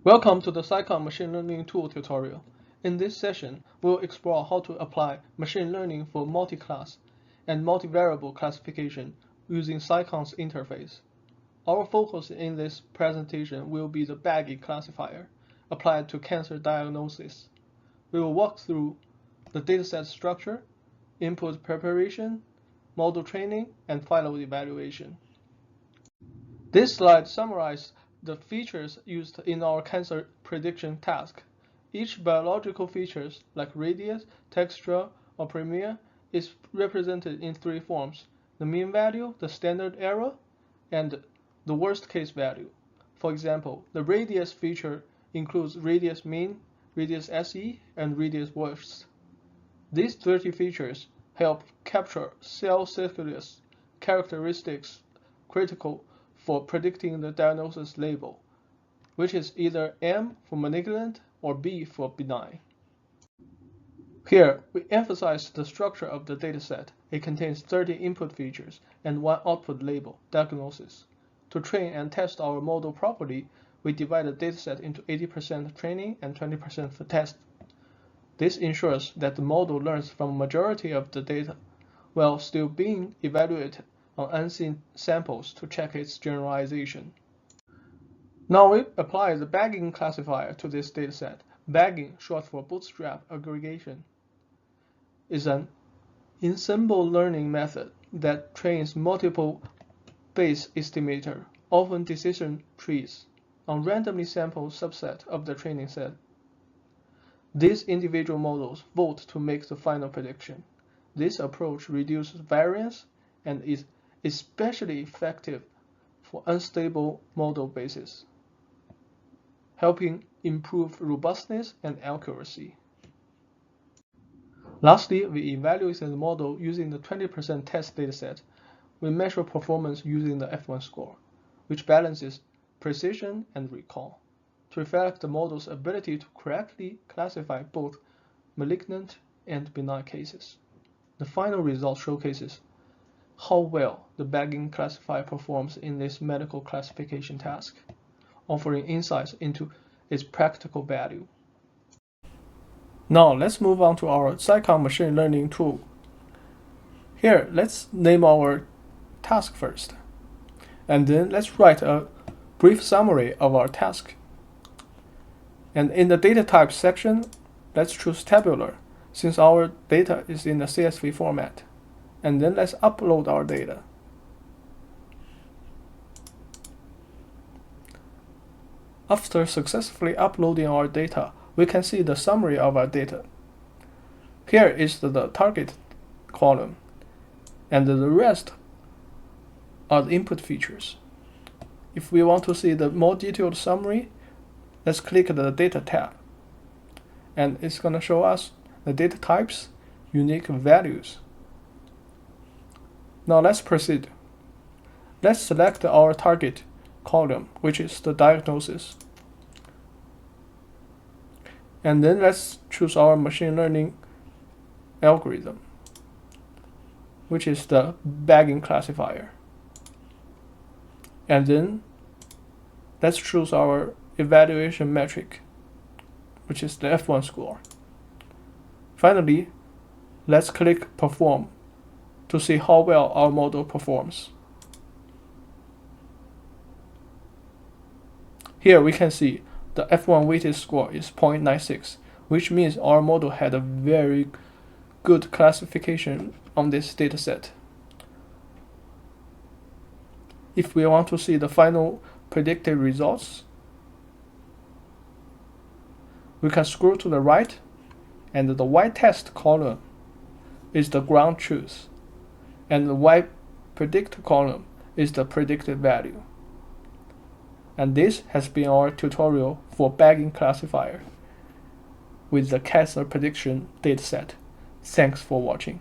Welcome to the Scikit Machine Learning Tool tutorial. In this session, we'll explore how to apply machine learning for multiclass and multivariable classification using Scikit's interface. Our focus in this presentation will be the Baggy classifier applied to cancer diagnosis. We will walk through the dataset structure, input preparation, model training, and final evaluation. This slide summarizes the features used in our cancer prediction task. Each biological feature, like radius, texture, or premiere, is represented in three forms: the mean value, the standard error, and the worst case value. For example, the radius feature includes radius mean, radius SE, and radius worst. These 30 features help capture cell circuitous characteristics critical for predicting the diagnosis label, which is either M for malignant or B for benign. Here, we emphasize the structure of the dataset. It contains 30 input features and one output label, diagnosis. To train and test our model properly, we divide the dataset into 80% training and 20% for test. This ensures that the model learns from a majority of the data, while still being evaluated on unseen samples to check its generalization. Now we apply the bagging classifier to this dataset. Bagging, short for bootstrap aggregation, is an ensemble learning method that trains multiple Bayes estimator, often decision trees, on randomly sampled subset of the training set. These individual models vote to make the final prediction. This approach reduces variance and is especially effective for unstable model bases, helping improve robustness and accuracy. Lastly, we evaluate the model using the 20% test dataset. We measure performance using the F1 score, which balances precision and recall to reflect the model's ability to correctly classify both malignant and benign cases. The final result showcases how well the bagging classifier performs in this medical classification task, offering insights into its practical value. Now let's move on to our Scikit machine learning tool. Here, let's name our task first, and then let's write a brief summary of our task. And in the data type section, let's choose tabular, since our data is in the CSV format. And then let's upload our data. After successfully uploading our data, we can see the summary of our data. Here is the target column, and the rest are the input features. If we want to see the more detailed summary, let's click the data tab, and it's going to show us the data types, unique values. Now let's proceed. Let's select our target column, which is the diagnosis. And then let's choose our machine learning algorithm, which is the bagging classifier. And then let's choose our evaluation metric, which is the F1 score. Finally, let's click Perform to see how well our model performs. Here we can see the F1 weighted score is 0.96, which means our model had a very good classification on this dataset. If we want to see the final predicted results, we can scroll to the right, and the Y test column is the ground truth, and the Y predict column is the predicted value. And this has been our tutorial for bagging classifier with the cancer prediction dataset. Thanks for watching.